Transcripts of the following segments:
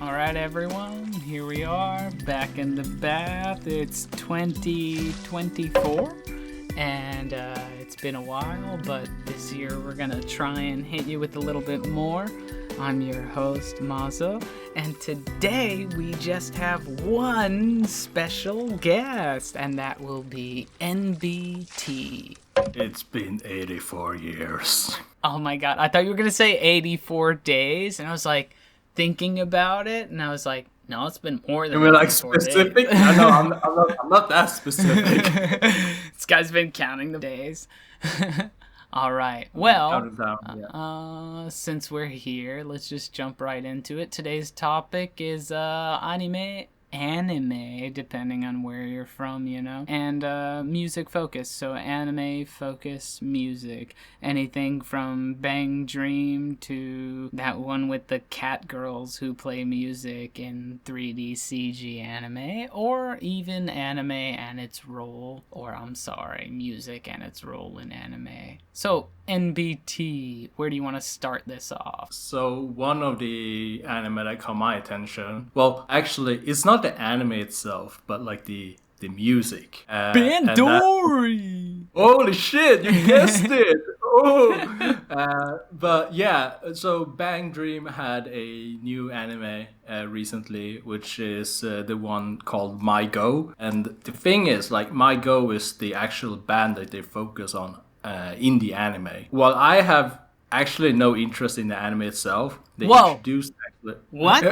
Alright everyone, here we are, back in the bath. It's 2024, and it's been a while, but this year we're gonna try and hit you with a little bit more. I'm your host, Mazo, and today we just have one special guest, and that will be NBT. It's been 84 years. Oh my god, I thought you were gonna say 84 days, and I was like, thinking about it, and I was like, no, it's been more than. You mean like specific? No, I'm not that specific. This guy's been counting the days. All right. Well, since we're here, let's just jump right into it. Today's topic is anime, depending on where you're from, you know, and music focus. So anime focus music, anything from Bang Dream to that one with the cat girls who play music in 3D CG anime, or even anime and its role, music and its role in anime. So NBT, where do you want to start this off? So one of the anime that caught my attention, well, actually, it's not the anime itself, but like the music. Bandori! Holy shit, you guessed it! Oh! But yeah, so Bang Dream had a new anime recently, which is the one called My Go. And the thing is, like, My Go is the actual band that they focus on in the anime. While I have actually no interest in the anime itself, they introduced actually... What?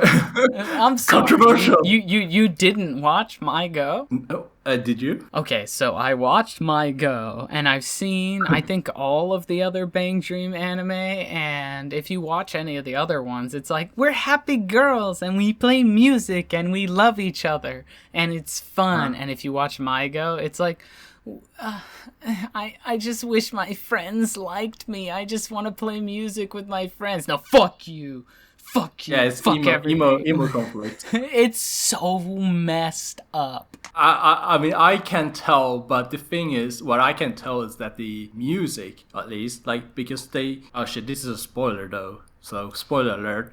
I'm sorry. Controversial. You didn't watch My Go? No. Did you? Okay, so I watched My Go, and I've seen, I think, all of the other Bang Dream anime, and if you watch any of the other ones, it's like, we're happy girls, and we play music, and we love each other, and it's fun. And if you watch My Go, it's like... I just wish my friends liked me. I just want to play music with my friends. No, fuck you. Fuck you. Yeah, it's fuck emo conflict. It's so messed up. I mean, I can tell, but the thing is, what I can tell is that the music, at least, like, because they... Oh shit, this is a spoiler though. So, spoiler alert.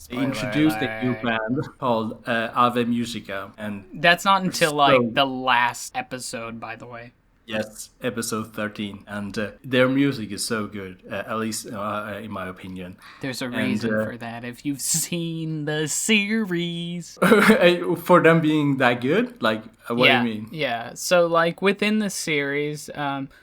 They introduced a new band called Ave Mujica, and... That's not until, like, the last episode, by the way. Yes, episode 13, and their music is so good, at least in my opinion. There's a reason for that, if you've seen the series. For them being that good? Like, what do you mean? Yeah, so like within the series,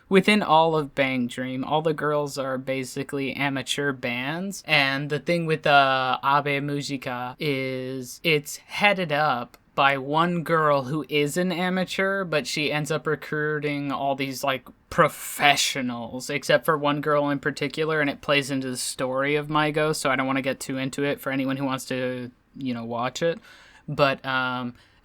within all of Bang Dream, all the girls are basically amateur bands, and the thing with Abe Mujica is it's headed up by one girl who is an amateur, but she ends up recruiting all these, like, professionals, except for one girl in particular, and it plays into the story of My Go, so I don't want to get too into it for anyone who wants to, you know, watch it. But,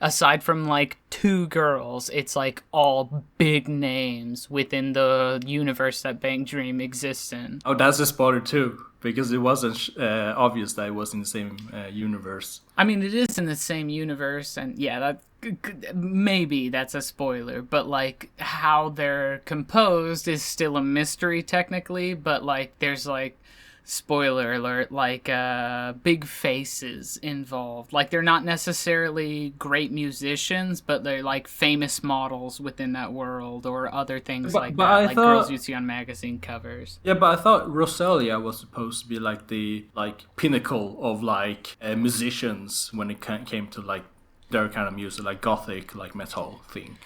aside from, like, two girls, it's, like, all big names within the universe that Bang Dream exists in. Oh, that's a spoiler, too. Because it wasn't obvious that it was in the same universe. I mean, it is in the same universe, and yeah, that maybe that's a spoiler, but like how they're composed is still a mystery technically, but like there's like, spoiler alert, like big faces involved. Like they're not necessarily great musicians, but they're like famous models within that world or other things like girls you see on magazine covers. Yeah, but I thought Rosalia was supposed to be like the pinnacle of like musicians when it came to like their kind of music, like gothic, like metal thing.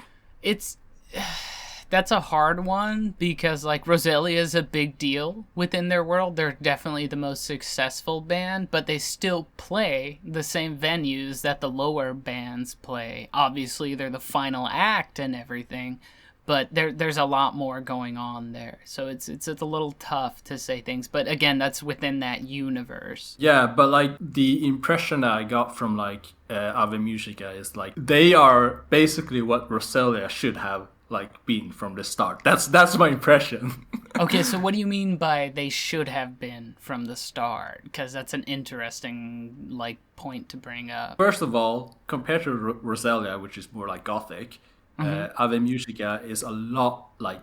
That's a hard one because, like, Rosalia is a big deal within their world. They're definitely the most successful band, but they still play the same venues that the lower bands play. Obviously, they're the final act and everything, but there's a lot more going on there. So it's a little tough to say things, but again, that's within that universe. Yeah, but, like, the impression that I got from, like, Ave Musica is, like, they are basically what Rosalia should have like been from the start. That's my impression. Okay, so what do you mean by they should have been from the start? Because that's an interesting like point to bring up. First of all, compared to Rosalia, which is more like gothic, Ave Musica is a lot like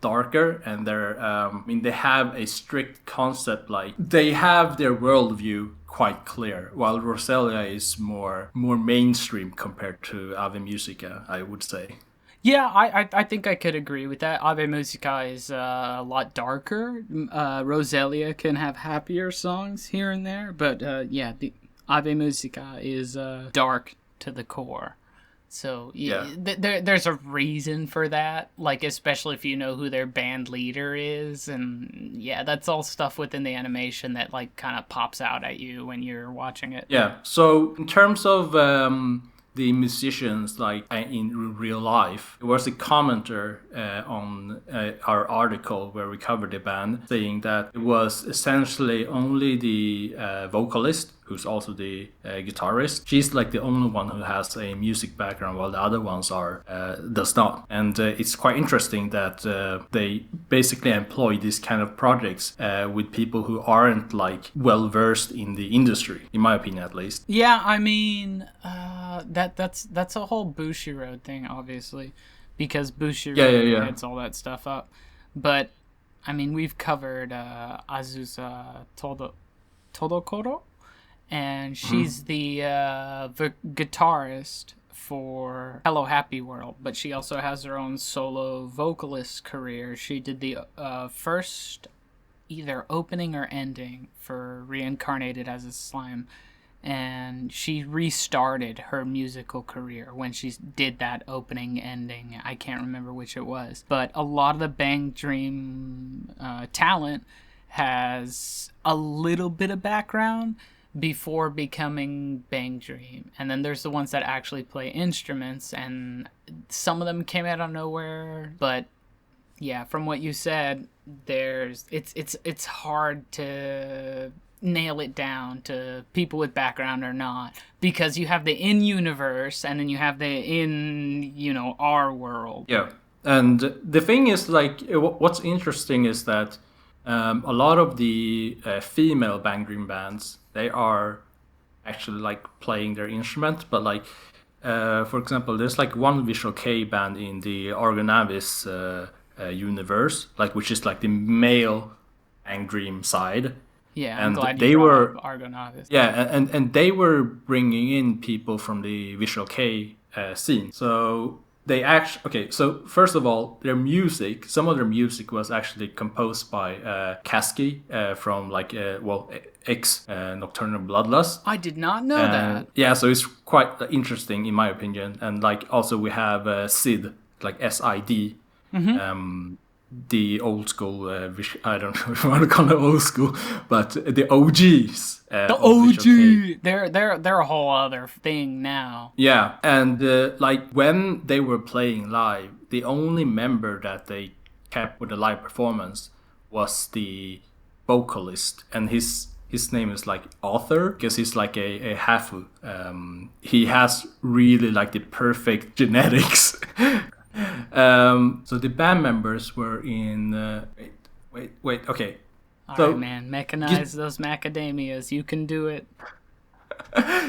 darker, and they're they have a strict concept, like they have their worldview quite clear, while Rosalia is more mainstream compared to Ave Musica, I would say. Yeah, I think I could agree with that. Ave Musica is a lot darker. Rosalia can have happier songs here and there, but the Ave Musica is dark to the core. So there's a reason for that, like especially if you know who their band leader is, and that's all stuff within the animation that like kind of pops out at you when you're watching it. Yeah. So in terms of the musicians, like in real life, there was a commenter on our article where we covered the band, saying that it was essentially only the vocalist, who's also the guitarist. She's like the only one who has a music background, while the other ones does not. And it's quite interesting that they basically employ these kind of projects with people who aren't like well versed in the industry, in my opinion at least. Yeah, I mean, that's a whole Bushiroad thing, obviously, because Bushiroad hits all that stuff up. But I mean, we've covered Azusa Todokoro, and she's the guitarist for Hello Happy World, but she also has her own solo vocalist career. She did the first either opening or ending for Reincarnated as a Slime, and she restarted her musical career when she did that opening ending. I can't remember which it was, but a lot of the Bang Dream talent has a little bit of background before becoming Bang Dream, and then there's the ones that actually play instruments, and some of them came out of nowhere. But yeah, from what you said, it's hard to nail it down to people with background or not, because you have the in-universe and then you have the in our world. Yeah, and the thing is, like, what's interesting is that a lot of the female Bang Dream bands, they are actually like playing their instrument, but like for example, there's like one Visual-kei band in the Orgonavis universe, like, which is like the male Bang Dream side. Yeah, and I'm glad they you were Argonavis. Yeah, and they were bringing in people from the Visual-kei scene. So they actually So first of all, some of their music was actually composed by Kasky from like X Nocturnal Bloodlust. I did not know that. Yeah, so it's quite interesting in my opinion. And like also we have Sid, like SID. Mm-hmm. The old school, I don't know if you want to call it old school, but the OGs. The OG! They're a whole other thing now. Yeah, and like when they were playing live, the only member that they kept with the live performance was the vocalist, and his name is like Arthur, because he's like a hafu. He has really like the perfect genetics. So the band members were in wait okay. Alright, man, mechanize those macadamias. You can do it.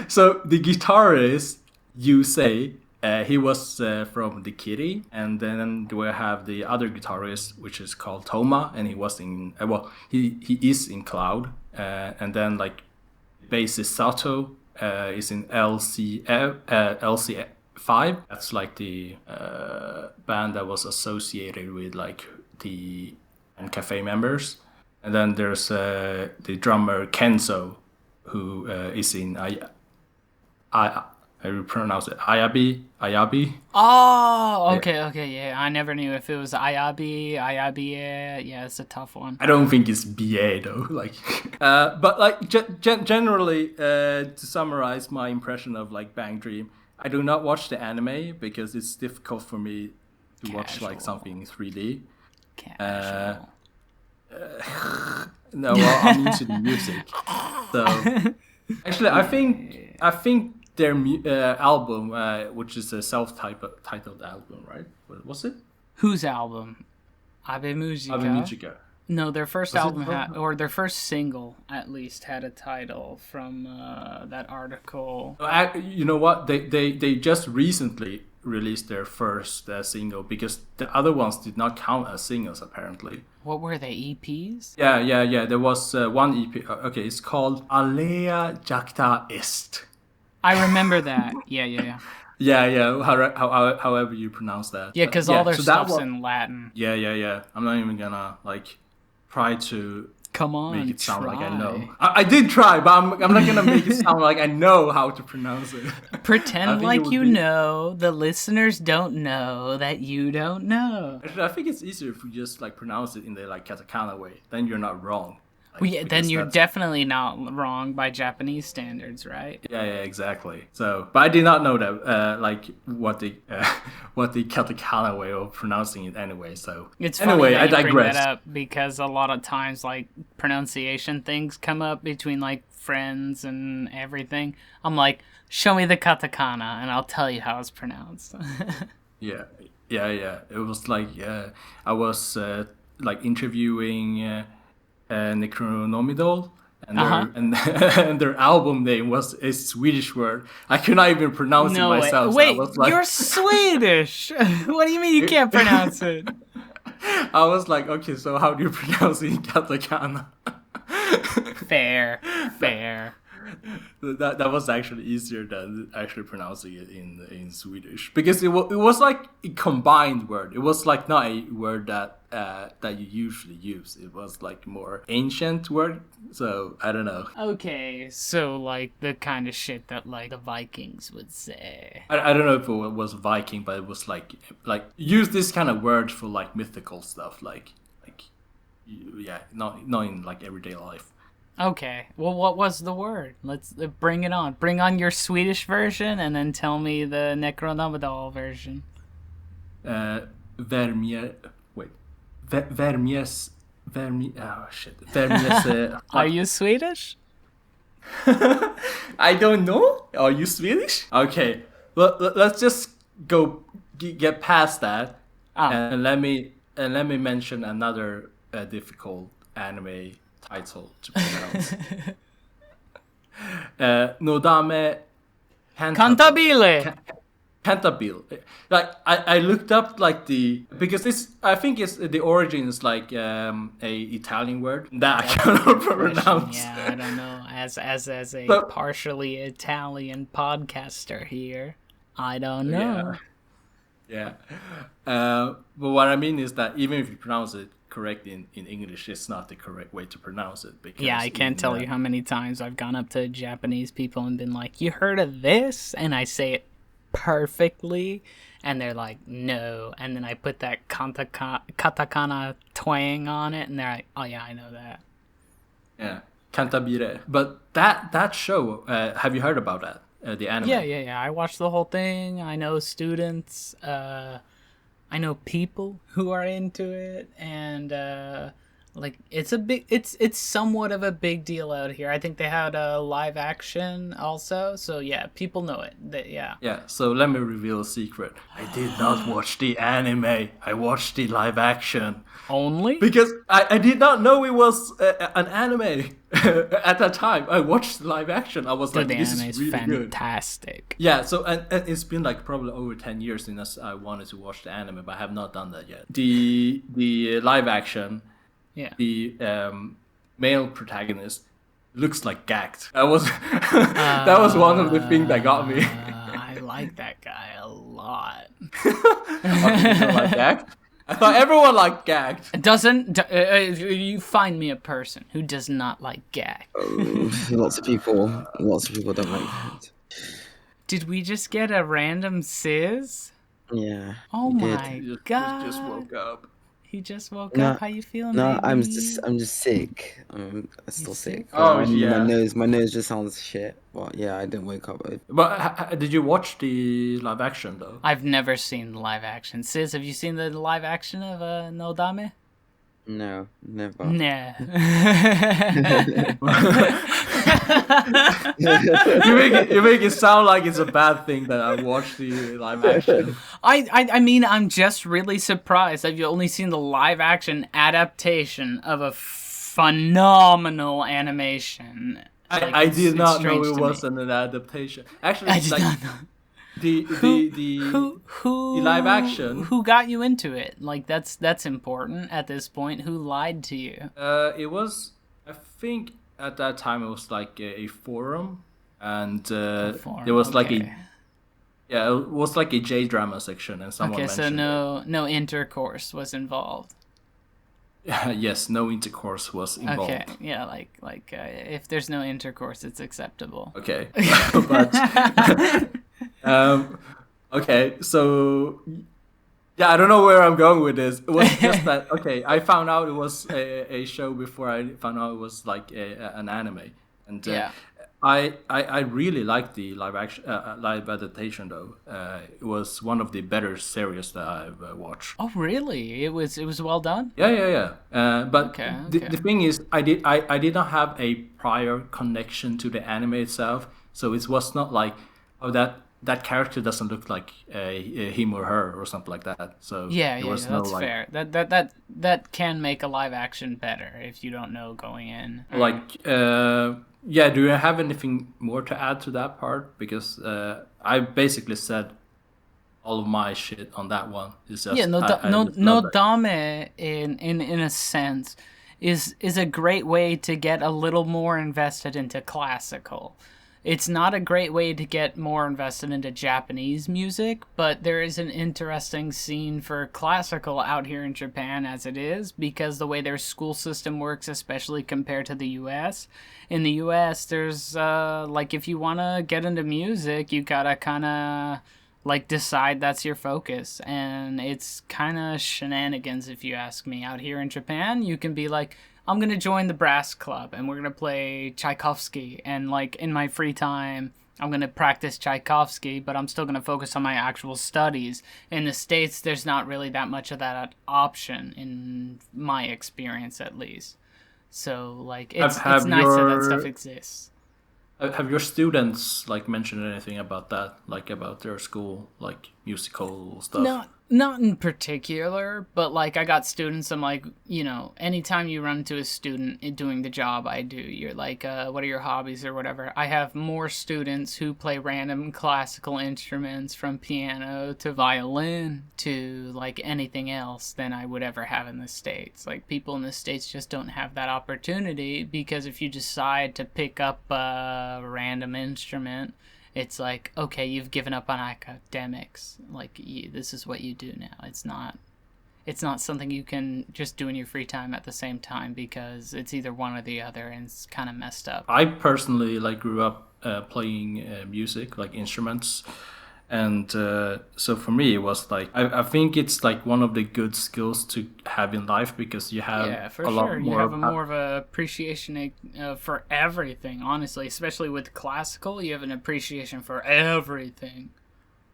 So the guitarist, Yusei, he was from the Kitty, and then we have the other guitarist, which is called Toma, and he was in he is in Cloud, and then like bassist Sato is in LC5. That's like the band that was associated with like the Cafe members. And then there's the drummer Kenzo, who is in I pronounce it Ayabi. Oh, okay, yeah. I never knew if it was Ayabi. Yeah, it's a tough one. I don't think it's BA though. Like, but like generally, to summarize my impression of like Bang Dream, I do not watch the anime because it's difficult for me to watch like something in 3D. Casual. No, well, I'm into the music. So actually, I think their album, which is a self-titled album, right? What was it? Whose album? Ave Mujica. Ave Mujica. No, their first album or their first single at least had a title from that article. You know what? They just recently released their first single, because the other ones did not count as singles apparently. What were they, EPs? Yeah. There was one EP. Okay, it's called Alea Jacta Est. I remember that. Yeah. Yeah. However you pronounce that. Yeah, because all their stuff's in Latin. Yeah. I'm not even gonna try to make it sound try. like I know. I did try, but I'm not gonna make it sound like I know how to pronounce it. Pretend like you know. The listeners don't know that you don't know. Actually, I think it's easier if we just pronounce it in the katakana way. Then you're not wrong. Then you're definitely not wrong by Japanese standards, right? Yeah, exactly. So, but I did not know that, what the katakana way of pronouncing it anyway. So, it's funny that you bring that up, because a lot of times pronunciation things come up between friends and everything. I'm like, show me the katakana and I'll tell you how it's pronounced. Yeah. It was I was interviewing. Necronomidol, and their album name was a Swedish word. I could not even pronounce it myself. Wait, so I was you're Swedish. What do you mean you can't pronounce it? I was like, okay, so how do you pronounce it in katakana? Fair. That was actually easier than actually pronouncing it in Swedish, because it was a combined word. It was not a word that you usually use. It was more ancient word. So I don't know. Okay, so the kind of shit that the Vikings would say. I don't know if it was Viking, but it was use this kind of word for mythical stuff, not in everyday life. Okay, well, what was the word? Let's bring it on. Bring on your Swedish version, and then tell me the Necronomidol version. Vermies. Are you Swedish? I don't know. Are you Swedish? Okay, let's just get past that, and let me mention another difficult anime title to pronounce. Nodame Cantabile. Cantabile. I looked up because this, I think it's the origin is a Italian word that I cannot pronounce. Yeah, I don't know. As a partially Italian podcaster here, I don't know. Yeah. But what I mean is that even if you pronounce it correct in English, it's not the correct way to pronounce it. Because I can't tell you how many times I've gone up to Japanese people and been like, you heard of this? And I say it perfectly, and they're like, no. And then I put that katakana twang on it, and they're like, oh yeah, I know that. Yeah, Cantabile. But that show, have you heard about that? The anime? Yeah. I watched the whole thing. I know students. I know people who are into it, and it's somewhat of a big deal out here. I think they had a live action also, so yeah, people know it. Yeah, so let me reveal a secret. I did not watch the anime. I watched the live action. Only? Because I did not know it was an anime at that time. I watched the live action. I was this is really fantastic. Good. Yeah, so and it's been probably over 10 years since I wanted to watch the anime, but I have not done that yet. The live action, the male protagonist looks like GACKT. That was one of the things that got me. I like that guy a lot. You don't like GACKT? I thought everyone liked GACKT. You find me a person who does not like GACKT. Lots of people don't like GACKT. Did we just get a random Sis? Yeah. Oh my god. He just woke up. He just woke up. How you feeling? No, baby? I'm just sick. I'm still sick. Oh yeah. My nose just sounds shit. But yeah, I didn't wake up. But did you watch the live action though? I've never seen the live action. Sis, have you seen the live action of Nodame? No, never. Nah. you make it sound like it's a bad thing that I watched the live action. I mean, I'm just really surprised that you've only seen the live action adaptation of a phenomenal animation. I did not know it was an adaptation. Actually, I did not know. Who who the live action. Who got you into it? Like that's important at this point. Who lied to you? It was, I think at that time it was like a forum, and there was like it was like a J drama section, and someone mentioned no intercourse was involved. Yes, no intercourse was involved. Okay, yeah, like if there's no intercourse, it's acceptable. Okay, but okay, so yeah, I don't know where I'm going with this. It was just that I found out it was a show before I found out it was like an anime, and I really liked the live adaptation though. It was one of the better series that I've watched. Oh really? It was well done? Yeah. But the thing is, I did not have a prior connection to the anime itself, so it was not like that character doesn't look like him or her or something like that. So that's fair. That can make a live action better if you don't know going in. Do you have anything more to add to that part? Because I basically said all of my shit on that one. It's just, Nodame in a sense is a great way to get a little more invested into classical. It's not a great way to get more invested into Japanese music, but there is an interesting scene for classical out here in Japan as it is, because the way their school system works, especially compared to the US. In the US, there's, if you want to get into music, you gotta kind of, decide that's your focus. And it's kind of shenanigans, if you ask me. Out here in Japan, you can be like, I'm going to join the brass club and we're going to play Tchaikovsky. And in my free time, I'm going to practice Tchaikovsky, but I'm still going to focus on my actual studies. In the States, there's not really that much of that option in my experience, at least. So, it's nice that stuff exists. Have your students, mentioned anything about that? About their school, musical stuff? Not in particular, but I got students. I'm anytime you run into a student doing the job I do, you're what are your hobbies or whatever. I have more students who play random classical instruments, from piano to violin to anything else, than I would ever have in the States. People in the States just don't have that opportunity, because if you decide to pick up a random instrument, it's okay, you've given up on academics. This is what you do now. It's not something you can just do in your free time at the same time, because it's either one or the other, and it's kind of messed up. I personally grew up playing music, instruments. And so for me, it was I think it's one of the good skills to have in life, because you have lot more. You have more of a appreciation for everything, honestly. Especially with classical, you have an appreciation for everything.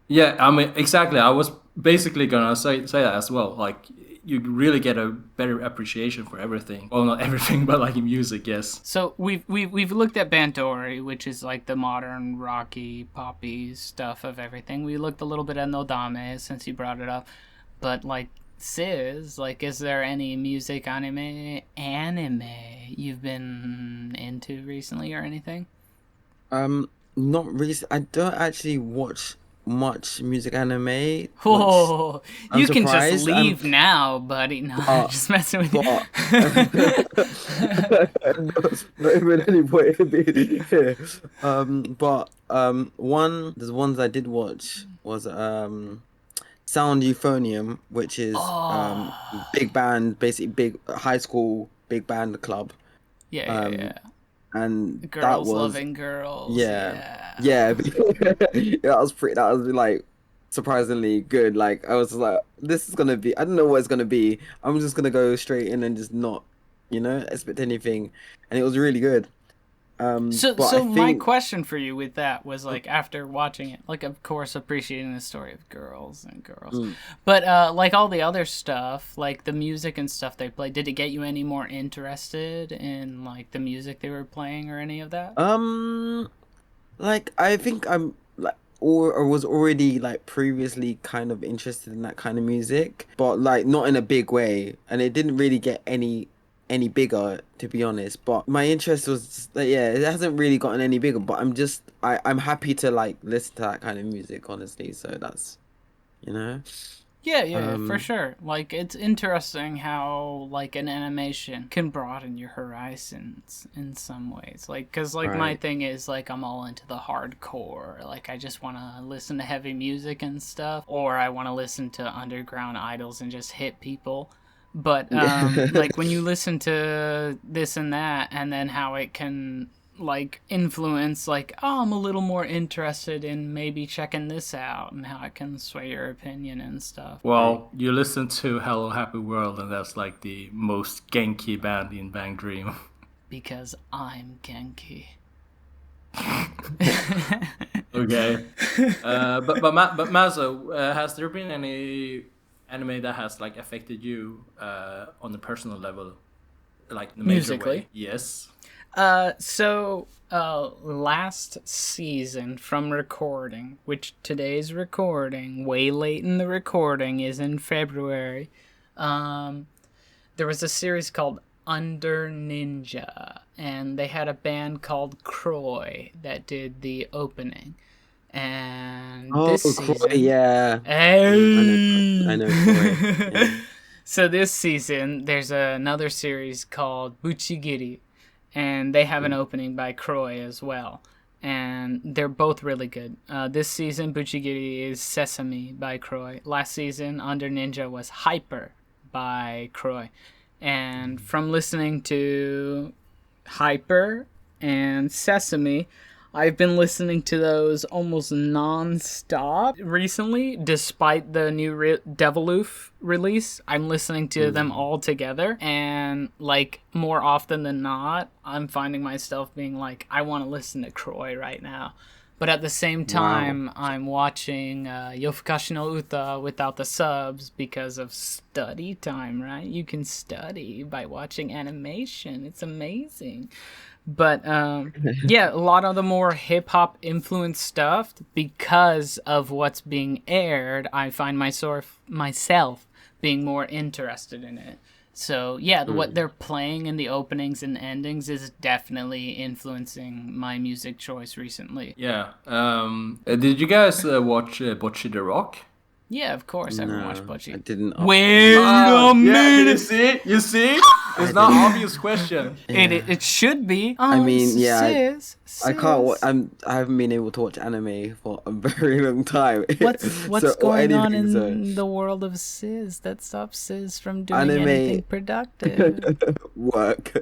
Yeah, I mean, exactly. I was basically gonna say that as well. You really get a better appreciation for everything. Well, not everything, but in music, yes. So we've looked at Bandori, which is the modern rocky poppy stuff of everything. We looked a little bit at Nodame, since you brought it up. But Sis, is there any music anime you've been into recently or anything? Not recently. I don't actually watch much music anime. Oh, you can just leave now, buddy. No, I'm just messing with you. Not even any point in being here. The ones I did watch was Sound Euphonium, which is big band, basically big high school big band club. Yeah. And girls that was loving girls. Yeah. That was surprisingly good. I was this is gonna be, I don't know what it's gonna be. I'm just gonna go straight in and just not, expect anything. And it was really good. My question for you with that was after watching it, of course appreciating the story of girls, but all the other stuff, the music and stuff they played, did it get you any more interested in the music they were playing or any of that? I think I'm or was already previously kind of interested in that kind of music, but not in a big way, and it didn't really get any bigger, to be honest. But my interest was it hasn't really gotten any bigger, but I'm happy to listen to that kind of music, honestly. So you know. Yeah, for sure. Like, it's interesting how, like, an animation can broaden your horizons in some ways. Like, because, like, my thing is, like, I'm all into the hardcore. Like, I just want to listen to heavy music and stuff. Or I want to listen to underground idols and just hit people. But, like, when you listen to this and that, and then how it can, like, influence, like, oh, I'm a little more interested in maybe checking this out, and how it can sway your opinion and stuff. Well, you listen to Hello Happy World, and that's like the most Genki band in Bang Dream. Because I'm Genki. Okay. But Mazo, has there been any anime that has like affected you on a personal level, like in a major musically way? Yes. So last season from recording, which today's recording, way late in the recording, is in February, there was a series called Under Ninja, and they had a band called Kroi that did the opening. And this season, Kroi, yeah. Hey! I know Kroi. Yeah. So this season, there's another series called Bucchigiri, and they have an opening by Kroi as well. And they're both really good. This season, Bucchigiri is Sesame by Kroi. Last season, Under Ninja was Hyper by Kroi. And from listening to Hyper and Sesame, I've been listening to those almost non-stop recently, despite the new Deviloof release. I'm listening to them all together, and, like, more often than not, I'm finding myself being like, I want to listen to Kroi right now. But at the same time, I'm watching Yofukashi no Uta without the subs because of study time, right? You can study by watching animation. It's amazing. But yeah, a lot of the more hip-hop influenced stuff, because of what's being aired, I find myself being more interested in it. So yeah, what they're playing in the openings and endings is definitely influencing my music choice recently. Yeah. Did you guys watch Bocchi the Rock? Yeah, of course, everyone watched Bocchi. I didn't. Wait a minute! Yeah, you see? It's not an obvious question. Yeah. It should be. I mean, yeah. Sis. I can't. I haven't been able to watch anime for a very long time. What's going on in the world of Sis that stops Sis from doing anything productive? Work.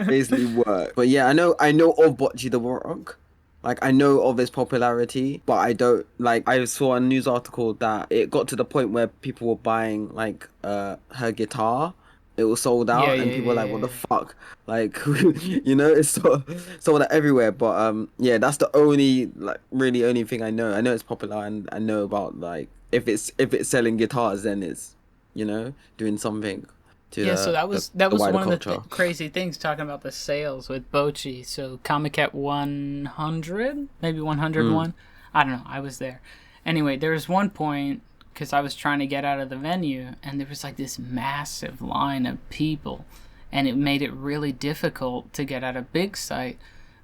Basically work. But yeah, I know of Bocchi the Rock. Like, I know of his popularity, but I don't, like, I saw a news article that it got to the point where people were buying, like, her guitar. It was sold out, and people were like, what the fuck? Like, you know, it's sold out everywhere. But, yeah, that's the only, like, really only thing I know. I know it's popular, and I know about, like, if it's selling guitars, then it's, you know, doing something. So that was one of the crazy things, talking about the sales with Bocchi. So Comic at 100, maybe 101. I don't know. I was there. Anyway, there was one point, because I was trying to get out of the venue, and there was like this massive line of people, and it made it really difficult to get out of Big Sight.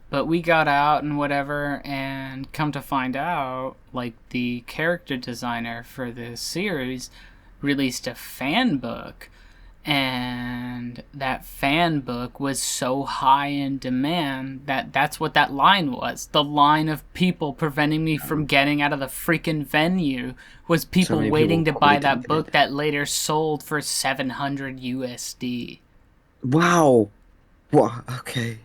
But we got out and whatever, and come to find out, like, the character designer for the series released a fan book. And that fan book was so high in demand that's what that line was. The line of people preventing me from getting out of the freaking venue was people waiting to buy that book that later sold for 700 USD. Wow. What? Okay.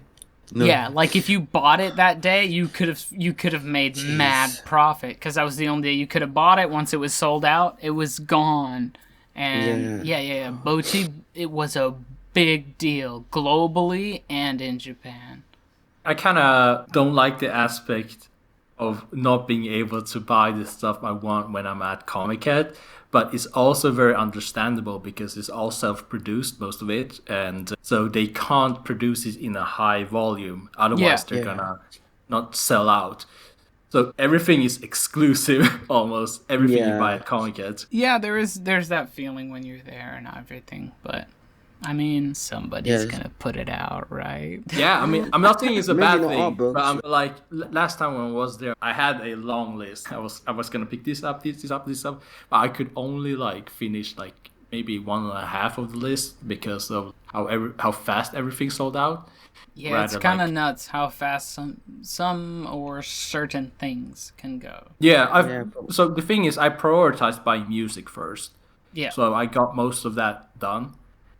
No. Yeah, like if you bought it that day, you could have made mad profit, because that was the only day you could have bought it. Once it was sold out, it was gone. And yeah. Bocchi, it was a big deal globally and in Japan. I kind of don't like the aspect of not being able to buy the stuff I want when I'm at Comic-Con, but it's also very understandable because it's all self-produced, most of it, and so they can't produce it in a high volume. Otherwise, they're gonna not sell out. So everything is exclusive, almost everything you buy at Comic-Con. Yeah, there's that feeling when you're there and everything, but I mean, somebody's gonna put it out, right? Yeah, I mean, I'm not saying it's a bad thing, but I'm like last time when I was there, I had a long list. I was gonna pick this up, but I could only like finish like maybe 1.5 of the list because of how fast everything sold out. Yeah, it's kind of nuts how fast some or certain things can go. Yeah, so the thing is, I prioritized buying music first. Yeah. So I got most of that done.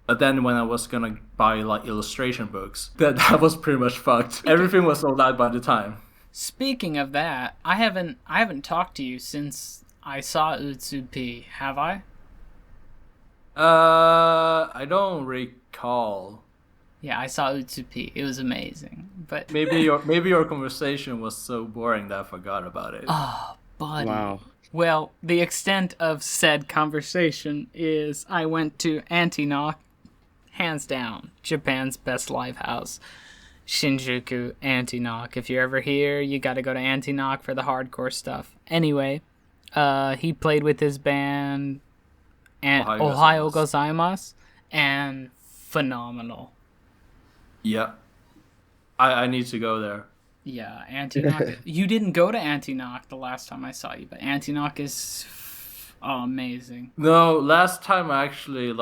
But then when I was gonna buy like illustration books, that was pretty much fucked. Everything was sold out by the time. Speaking of that, I haven't talked to you since I saw Utsupi, have I? I don't recall. Yeah, I saw Utsupi. It was amazing. But maybe your conversation was so boring that I forgot about it. Oh, buddy. Wow. Well, the extent of said conversation is I went to Antinoch, hands down, Japan's best live house. Shinjuku, Antinoch. If you're ever here, you got to go to Antinoch for the hardcore stuff. Anyway, he played with his band Ohio Gozaimasu, and phenomenal. Yeah. I need to go there. Yeah, Antinoch. You didn't go to Antinoch the last time I saw you, but Antinoch is amazing. No, last time I actually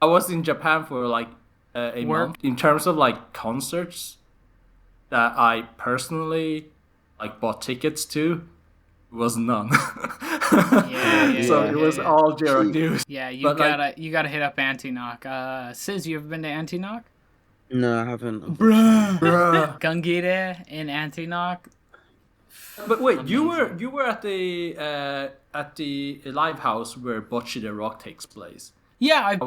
I was in Japan for like a month. In terms of like concerts that I personally like bought tickets to, was none. So it was all JROCK news. Yeah, you gotta hit up Antinoch. Sis, you ever been to Antinoch? No, I haven't. Bruh. Gungire in Antinoch. But wait, amazing. you were at the live house where Bocchi the Rock takes place. Yeah, I've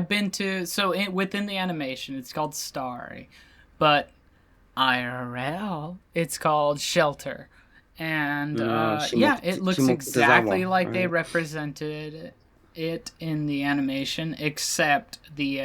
been to within the animation it's called Starry, but IRL it's called Shelter. And it looks exactly like they represented it in the animation, except the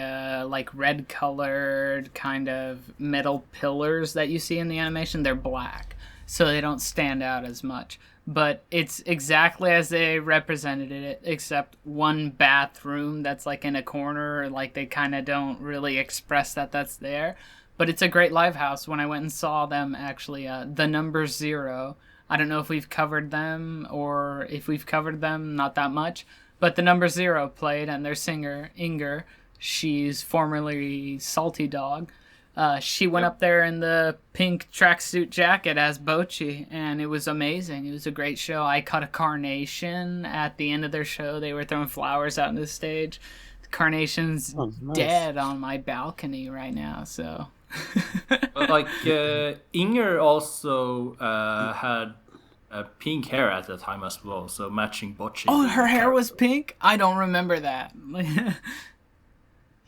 like red colored kind of metal pillars that you see in the animation, they're black, so they don't stand out as much. But it's exactly as they represented it, except one bathroom that's like in a corner, like they kind of don't really express that that's there. But it's a great live house. When I went and saw them, actually, the number 0, I don't know if we've covered them, or if we've covered them, not that much. But the number 0 played, and their singer, Inger, she's formerly Salty Dog. She went up there in the pink tracksuit jacket as Bocchi, and it was amazing. It was a great show. I caught a carnation at the end of their show. They were throwing flowers out on the stage. The carnation's dead on my balcony right now, so... But Inger also had pink hair at the time as well, so matching Bocchi. Oh, her hair was pink? I don't remember that.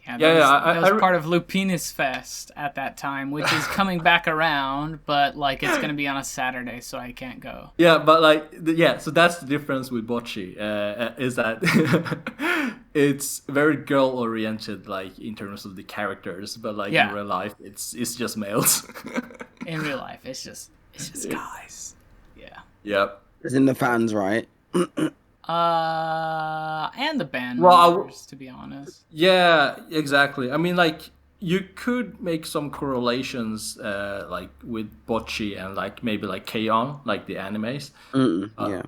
That was part of Lupinus Fest at that time, which is coming back around, but it's going to be on a Saturday, so I can't go. Yeah, but so that's the difference with Bocchi, is that it's very girl-oriented, in terms of the characters, but in real life, it's just males. In real life, it's just guys. Yeah. Yep. It's in the fans, right? And the band members, to be honest. Yeah, exactly. I mean, you could make some correlations, with Bocchi and maybe K-On!, the animes. Yeah.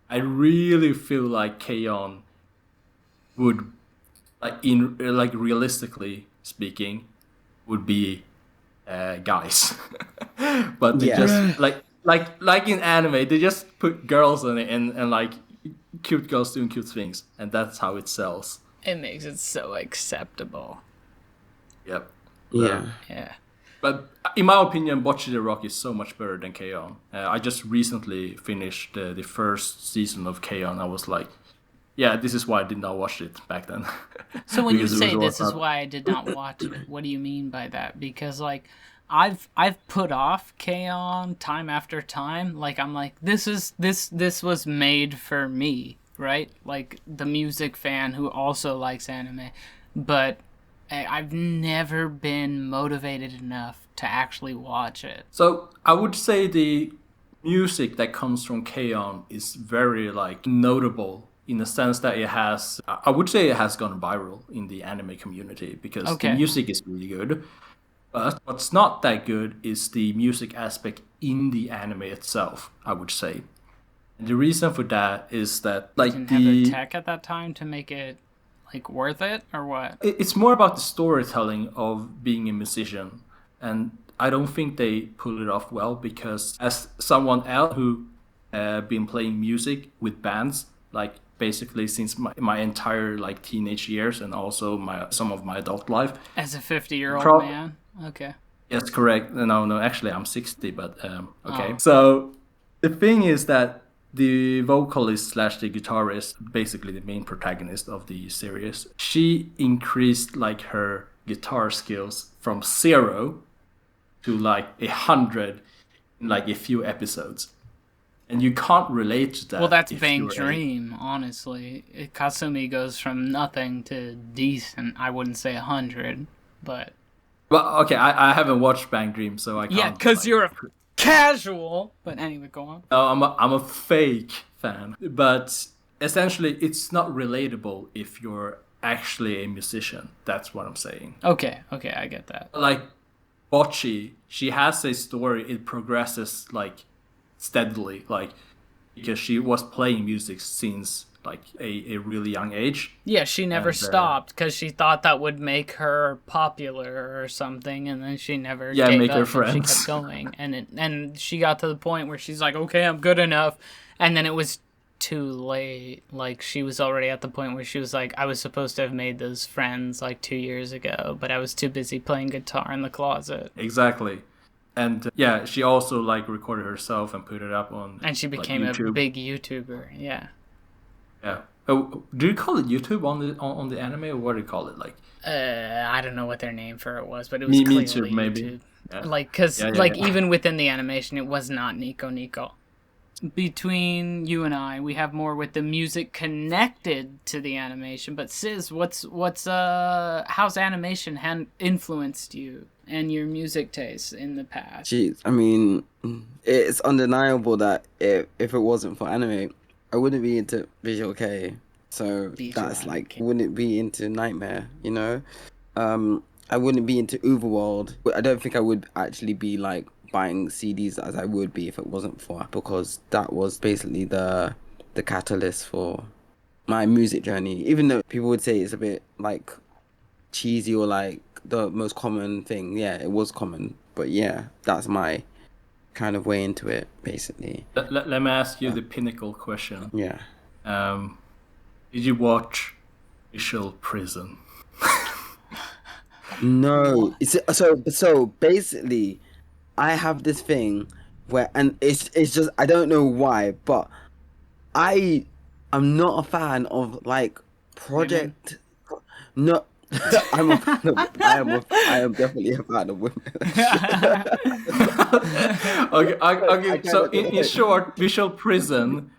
I really feel like K-On! Would, realistically speaking, would be guys, but they just like in anime, they just put girls in it and cute girls doing cute things, and that's how it sells. It makes it so acceptable. Yep. Yeah. Yeah. But in my opinion, Bocchi the Rock is so much better than K-On! I just recently finished the first season of K-On! I was like, yeah, this is why I did not watch it back then. So when you say this is why I did not watch it, what do you mean by that? Because I've put off K-On! Time after time. I'm like, this was made for me, right? The music fan who also likes anime. But I've never been motivated enough to actually watch it. So I would say the music that comes from K-On! Is very notable in the sense that it has, I would say it has gone viral in the anime community because the music is really good. But what's not that good is the music aspect in the anime itself, I would say. And the reason for that is that like didn't have the tech at that time to make it like worth it, or what? It's more about the storytelling of being a musician, and I don't think they pull it off well because as someone else who been playing music with bands like basically since my entire like teenage years and also some of my adult life. As a 50-year-old man? Okay. Yes, correct. No, actually I'm 60, but okay. So the thing is that the vocalist / the guitarist, basically the main protagonist of the series, she increased like her guitar skills from 0 to like 100 in like a few episodes. And you can't relate to that. Well, that's Bang's dream, honestly. Kasumi goes from nothing to decent. I wouldn't say 100, but... Well, okay, I haven't watched Bang Dream, so I can't... Yeah, because you're a casual! But anyway, go on. No, I'm a fake fan. But essentially, it's not relatable if you're actually a musician. That's what I'm saying. Okay, I get that. Like, Bocchi, she has a story, it progresses, like... steadily, like, because she was playing music since like a really young age. Yeah, she never stopped because she thought that would make her popular or something, and then she never gave make up, her friends. She kept going, and she got to the point where she's like, okay, I'm good enough, and then it was too late. Like, she was already at the point where she was like, I was supposed to have made those friends like 2 years ago, but I was too busy playing guitar in the closet. Exactly. And yeah, she also like recorded herself and put it up on. And she became like, a big YouTuber. Yeah. Yeah. Oh, do you call it YouTube on the anime, or what do you call it? Like. I don't know what their name for it was, but it was clearly too, maybe. YouTube. Yeah. Like, because even within the animation, it was not Nico Nico. Between you and I, we have more with the music connected to the animation. But Sis, how's animation influenced you and your music tastes in the past? Jeez, I mean, it's undeniable that if it wasn't for anime, I wouldn't be into Visual-kei. So that's like, wouldn't be into Nightmare, you know? I wouldn't be into Overworld. I don't think I would actually be like buying CDs as I would be if it wasn't for, because that was basically the catalyst for my music journey. Even though people would say it's a bit like cheesy or like the most common thing, yeah, it was common, but yeah, that's my kind of way into it, basically. Let me ask you the pinnacle question. Yeah. Did you watch Visual Prison? No. So basically, I have this thing where, and it's just, I don't know why, but I'm not a fan of like project. No, I am definitely a fan of women. Okay. So in short, Visual Prison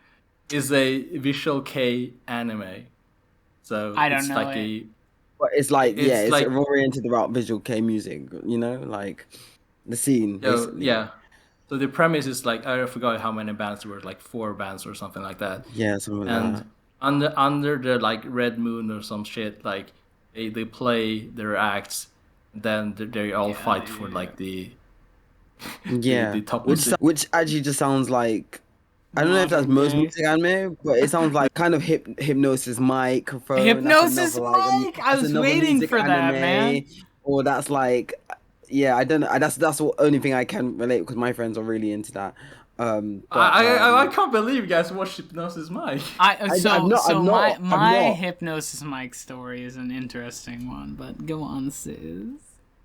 is a Visual-kei anime. So I don't know. But it's like it's like oriented about Visual-kei music, you know, like the scene. Basically. Yeah. So the premise is like, I forgot how many bands there were, like 4 bands or something like that. Yeah, something like that. And under the like Red Moon or some shit, like they play their acts, then they all fight for like the top which actually just sounds like, I don't know if that's most music anime, but it sounds like kind of Hypnosis Mic. Hypnosis Mic! I was waiting for that, man. Or that's like, yeah, I don't know. That's the only thing I can relate, because my friends are really into that. I can't believe you guys watched Hypnosis Mic. My Hypnosis Mic story is an interesting one, but go on, Sis.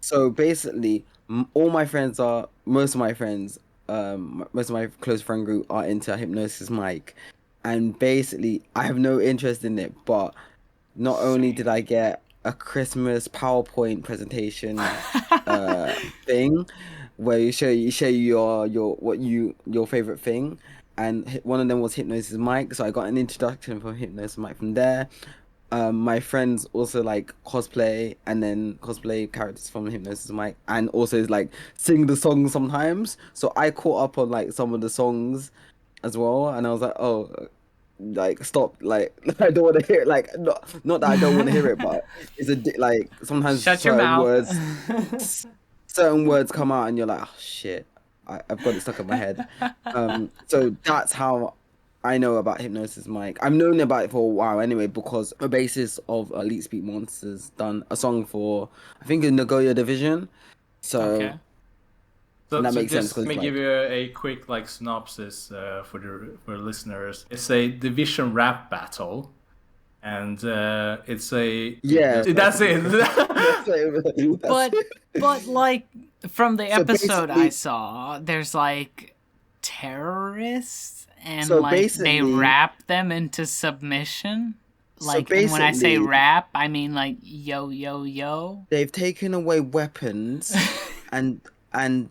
So basically, most of my close friend group are into Hypnosis Mic, and basically I have no interest in it, but not only did I get a Christmas PowerPoint presentation thing where you show your favorite thing, and one of them was Hypnosis Mic, so I got an introduction from Hypnosis Mic from there. My friends also like cosplay, and then cosplay characters from Hypnosis Mic, and also like sing the songs sometimes. So I caught up on like some of the songs as well, and I was like, oh, like stop, like I don't want to hear it. Like not that I don't want to hear it, but it's like sometimes Shut your mouth. certain words come out and you're like, oh shit, I've got it stuck in my head. So that's how I know about Hypnosis Mic. I've known about it for a while anyway, because the basis of Elite Speak Monsters done a song for, I think, in Nagoya Division. So okay. So that makes sense. Let me give you a quick like synopsis for the listeners. It's a division rap battle, and it's a That's it. But like from the episode I saw, there's like terrorists, and like they rap them into submission. Like, and when I say rap, I mean like yo yo yo. They've taken away weapons, and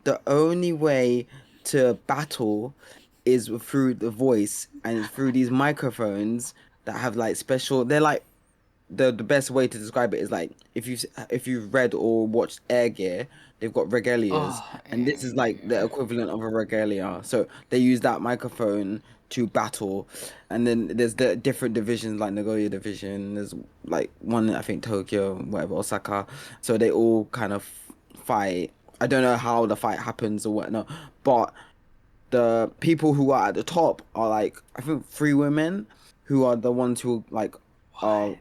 the only way to battle is through the voice and through these microphones that have like special. They're like the best way to describe it is like if you've read or watched Air Gear, they've got regalias, and this is like the equivalent of a regalia. So they use that microphone to battle, and then there's the different divisions like Nagoya Division. There's like one, I think, Tokyo, whatever, Osaka. So they all kind of fight. I don't know how the fight happens or whatnot, but the people who are at the top are like, I think, 3 women who are the ones who like are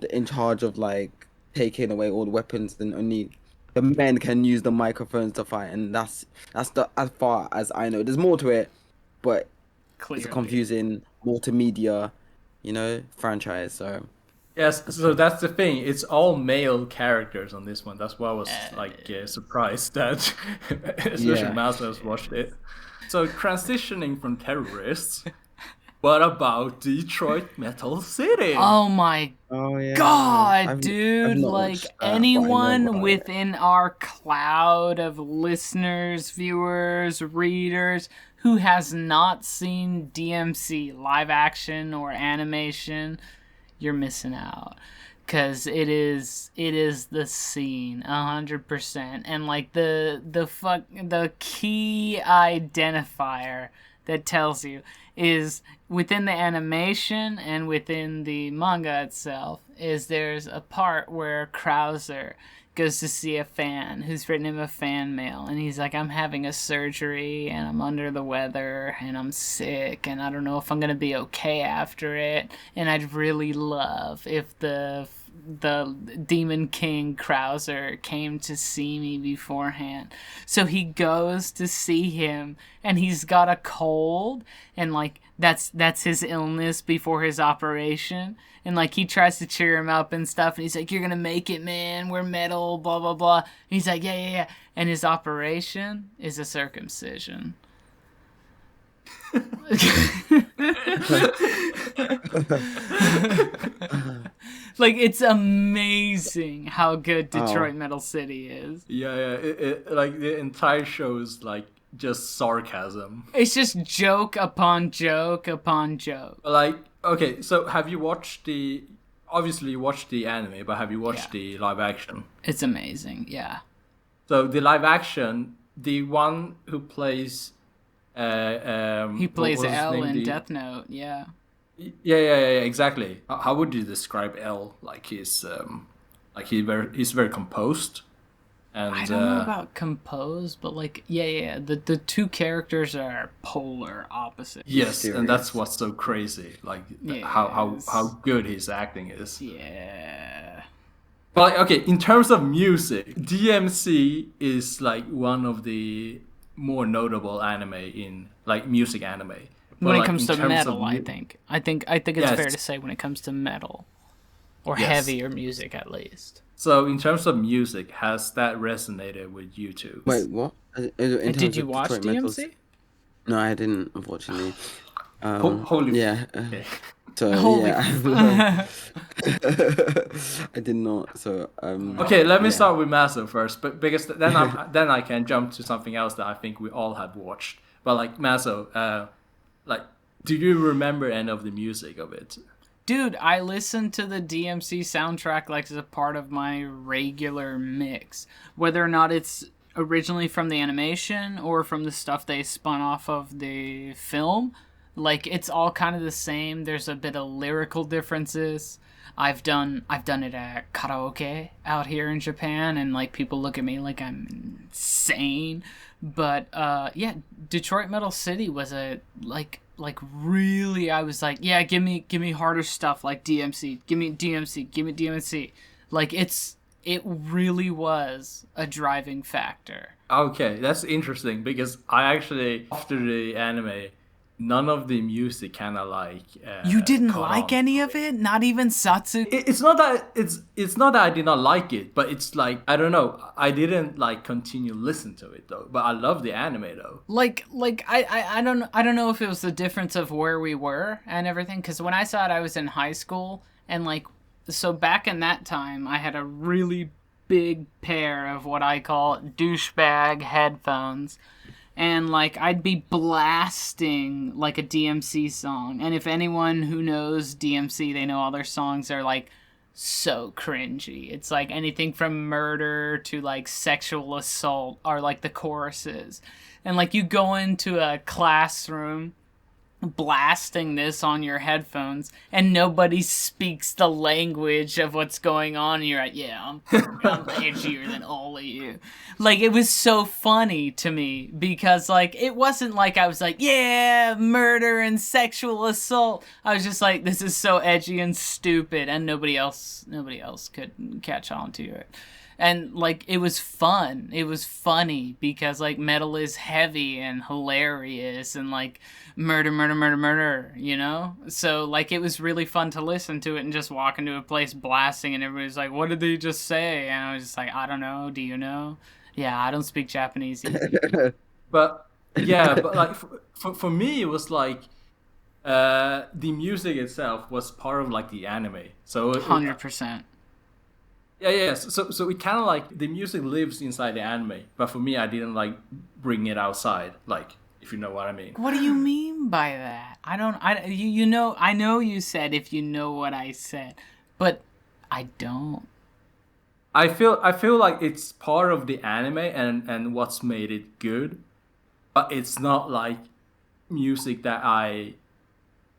in charge of like taking away all the weapons, and only the men can use the microphones to fight, and that's as far as I know. There's more to it, but clearly, it's a confusing multimedia, franchise. So yes, so that's the thing. It's all male characters on this one. That's why I was surprised that especially Masters watched it. So transitioning from terrorists. What about Detroit Metal City? Oh my god, dude. Like, anyone within our cloud of listeners, viewers, readers who has not seen DMC live action or animation, you're missing out. Because it is the scene, 100%. And like the key identifier that tells you is within the animation and within the manga itself is there's a part where Krauser goes to see a fan who's written him a fan mail, and he's like, I'm having a surgery and I'm under the weather and I'm sick and I don't know if I'm gonna be okay after it, and I'd really love if the Demon King Krauser came to see me beforehand. So he goes to see him, and he's got a cold, and like that's his illness before his operation, and like he tries to cheer him up and stuff, and he's like, you're gonna make it, man, we're metal, blah blah blah, and he's like, yeah, and his operation is a circumcision. Like, it's amazing how good Detroit Metal City is. Yeah, it like the entire show is like just sarcasm. It's just joke upon joke upon joke. Like, okay, so have you watched obviously you watched the anime, but have you watched the live action? It's amazing, yeah. So the live action, the one who plays he plays L in Death Note, yeah. Yeah, exactly. How would you describe L? Like he's very composed, and I don't know about composed, but like the two characters are polar opposite. Yes, and that's what's so crazy. Like how good his acting is. Yeah. But like, okay, in terms of music, DMC is like one of the more notable anime in like music anime. When it comes to metal, I think it's fair to say when it comes to metal or heavier music, at least. So in terms of music, has that resonated with you two? Wait, what? Did you watch DMC? No, I didn't, unfortunately. Holy yeah. Okay. So I did not. So okay, let me start with Maso first, but because then I can jump to something else that I think we all have watched. But like Maso, like, do you remember any of the music of it? Dude, I listen to the DMC soundtrack like as a part of my regular mix. Whether or not it's originally from the animation or from the stuff they spun off of the film, Like it's all kind of the same. There's a bit of lyrical differences. I've done it at karaoke out here in Japan, and like people look at me like I'm insane. But yeah, Detroit Metal City was a like really. I was like, yeah, give me harder stuff like DMC. Give me DMC. Like it really was a driving factor. Okay, that's interesting because I actually, after the anime, none of the music kind of like. You didn't like any of it? Not even Satsu? It's not that it's not that I did not like it, but it's like I don't know. I didn't like continue listen to it though. But I love the anime though. Like I don't know if it was the difference of where we were and everything. Because when I saw it, I was in high school, and like so back in that time, I had a really big pair of what I call douchebag headphones. And, like, I'd be blasting, like, a DMC song. And if anyone who knows DMC, they know all their songs are, like, so cringy. It's, like, anything from murder to, like, sexual assault are, like, the choruses. And, like, you go into a classroom blasting this on your headphones, and nobody speaks the language of what's going on, and you're like, yeah, I'm edgier than all of you. Like, it was so funny to me, because, like, it wasn't like I was like, yeah, murder and sexual assault. I was just like, this is so edgy and stupid, and nobody else could catch on to it. And, like, it was fun. It was funny because, like, metal is heavy and hilarious and, like, murder, you know? So, like, it was really fun to listen to it and just walk into a place blasting and everybody's like, what did they just say? And I was just like, I don't know. Do you know? Yeah, I don't speak Japanese either. But, yeah, but, like, for me, it was like, the music itself was part of, like, the anime. So 100%. Yeah. So it kind of like the music lives inside the anime, but for me, I didn't like bring it outside. Like, if you know what I mean. What do you mean by that? You know. I know you said if you know what I said, but I don't. I feel like it's part of the anime and what's made it good, but it's not like music that I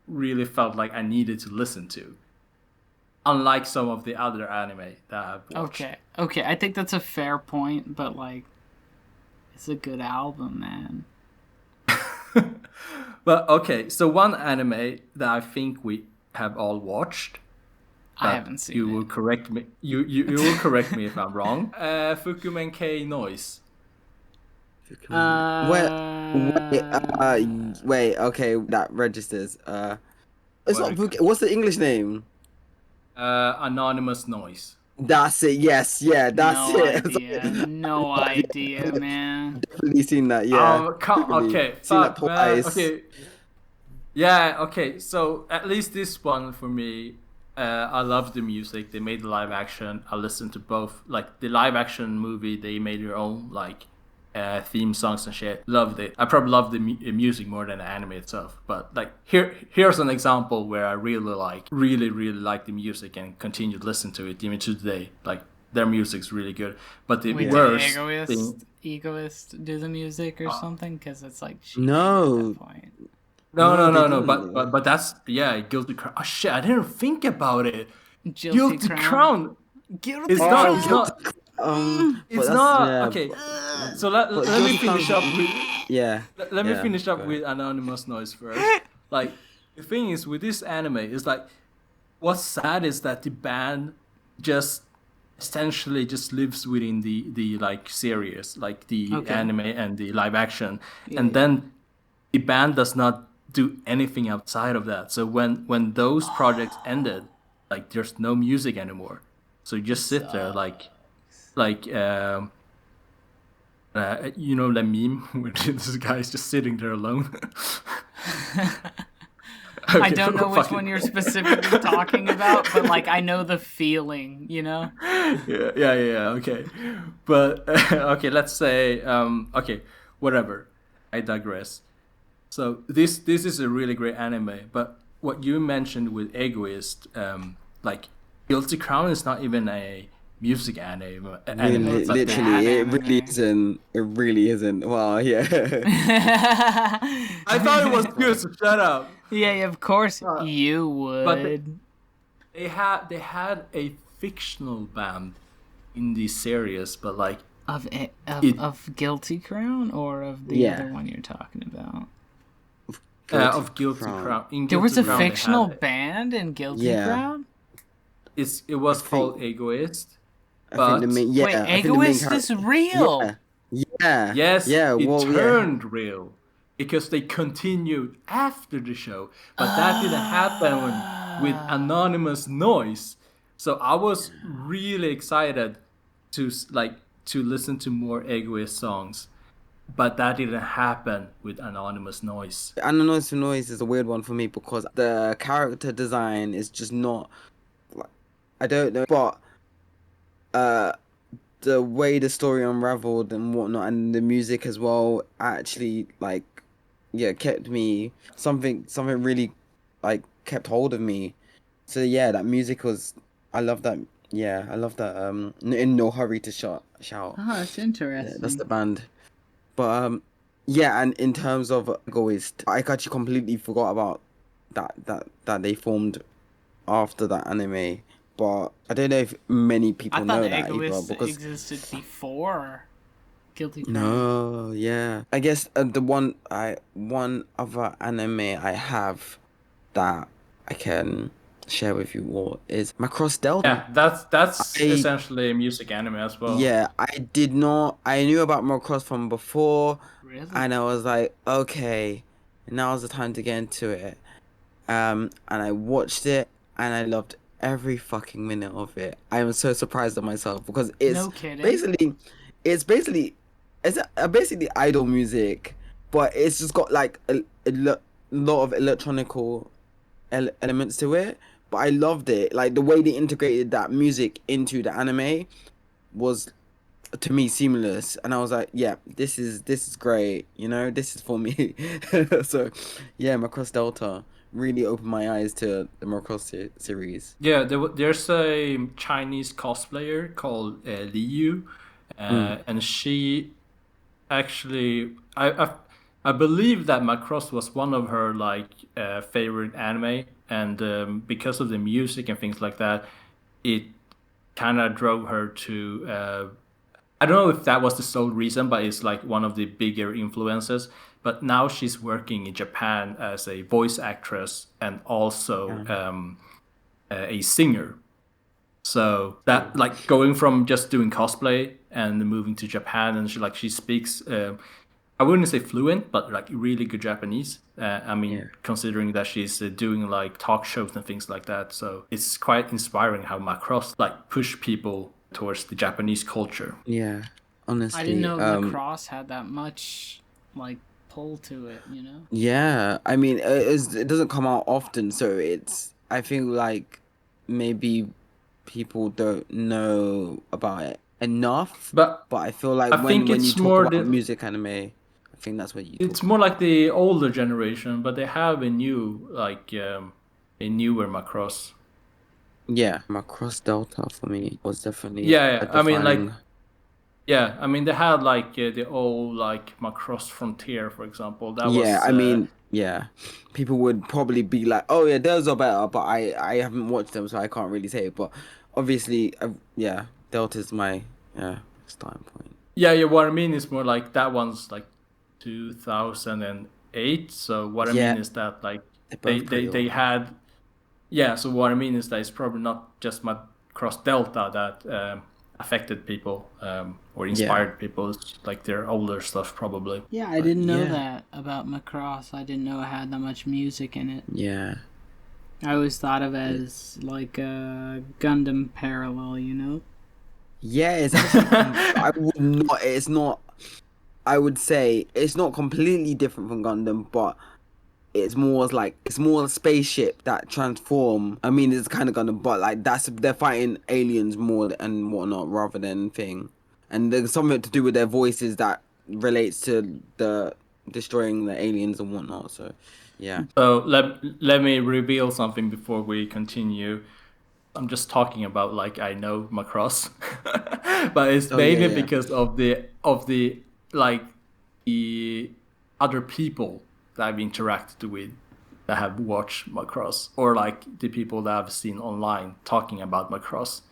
really felt like I needed to listen to. Unlike some of the other anime that I've watched. Okay, I think that's a fair point, but, like, it's a good album, man. But, okay, so one anime that I think we have all watched. I haven't seen it. Will correct me. You will correct me if I'm wrong. Fukumenkei Noise. Wait, okay, that registers. It's not what's the English name? Anonymous Noise. That's it. Yes, yeah, that's it. No idea, man. Definitely seen that. Yeah. Okay. Seen that twice. Okay. Yeah. Okay. So at least this one for me, I love the music. They made the live action. I listened to both. Like the live action movie, they made their own like theme songs and shit. Loved it. I probably love the music more than the anime itself. But like here's an example where I really like the music and continue to listen to it even to today. Like their music's really good. But the worst thing, EGOIST do the music or something because it's like no. At that point. No. But that's Guilty Crown. Oh shit! I didn't think about it. Guilty Crown. Guilty Crown. It's not yeah. Okay. So let me finish up with Let me finish up with Anonymous Noise first. Like the thing is with this anime is like what's sad is that the band just essentially just lives within the like series, like the anime and the live action, and then the band does not do anything outside of that. So when those projects ended, like there's no music anymore. So you just sit there like you know the meme where this guy's just sitting there alone. Okay, I don't know which one you're specifically talking about, but like I know the feeling, you know. Yeah. Okay, but okay, let's say okay, whatever. I digress. So this is a really great anime, but what you mentioned with Egoist, like Guilty Crown is not even a music anime. Really, literally, it really isn't. It really isn't. Wow, yeah. I thought it was good, so shut up. Yeah, of course you would. But they had a fictional band in the series, but like of Guilty Crown or of the other one you're talking about. Of Guilty Crown. There was a fictional band in Guilty Crown? It was called EGOIST. But wait, EGOIST is real? Yeah. Yes, it turned real. Because they continued after the show. But that didn't happen with Anonymous Noise. So I was really excited to listen to more EGOIST songs. But that didn't happen with Anonymous Noise. Anonymous Noise is a weird one for me because the character design is just not... I don't know, but the way the story unraveled and whatnot, and the music as well, actually, kept me... Something really, kept hold of me. So, yeah, that music was... I love that... Yeah, I love that. In No Hurry to Shout. Oh, that's interesting. Yeah, that's the band. But and in terms of EGOIST, I actually completely forgot about that they formed after that anime. But I don't know if many people know that either, because existed before Guilty Crown. No, yeah. I guess the one other anime I have that I can share with you all is Macross Delta. Yeah, that's essentially a music anime as well. Yeah, I knew about Macross from before. Really? And I was like, okay, now's the time to get into it. And I watched it and I loved every fucking minute of it. I am so surprised at myself because it's basically idol music, but it's just got like a lot of electronical elements to it. But I loved it. Like the way they integrated that music into the anime was, to me, seamless. And I was like, yeah, this is great. You know, this is for me. So, yeah, Macross Delta really opened my eyes to the Macross series. Yeah, there's a Chinese cosplayer called Liu, and she actually, I believe that Macross was one of her favorite anime, and because of the music and things like that, it kind of drove her to. I don't know if that was the sole reason, but it's like one of the bigger influences. But now she's working in Japan as a voice actress and also a singer. So that going from just doing cosplay and moving to Japan, and she speaks. I wouldn't say fluent, but really good Japanese. Considering that she's doing talk shows and things like that. So it's quite inspiring how Macross push people towards the Japanese culture. Yeah, honestly, I didn't know Macross had that much pull to it, you know. Yeah, I mean, it doesn't come out often, so I think maybe people don't know about it enough. But I feel like when you talk about music anime, I think that's what you. It's more like the older generation, but they have a new a newer Macross. Yeah, Macross Delta for me was definitely they had the old Macross Frontier, for example. People would probably be like, oh yeah, those are better, but I haven't watched them, so I can't really say it. But obviously, Delta's my starting point. Yeah, what I mean is more like that one's 2008. So what I mean is that they had. Yeah, so what I mean is that it's probably not just Macross Delta that affected people or inspired people. It's their older stuff, probably. Yeah, I didn't know that about Macross. I didn't know it had that much music in it. Yeah. I always thought of it as a Gundam parallel, you know? Yeah, it's actually... I would say it's not completely different from Gundam, but... It's more a spaceship that transform. I mean, it's kind of Gundam, but they're fighting aliens more and whatnot rather than thing. And there's something to do with their voices that relates to the destroying the aliens and whatnot. So, yeah. So let me reveal something before we continue. I'm just talking about like I know Macross, but it's Oh, yeah, mainly yeah. because of the like the other people that I've interacted with that have watched Macross, or like the people that I've seen online talking about Macross.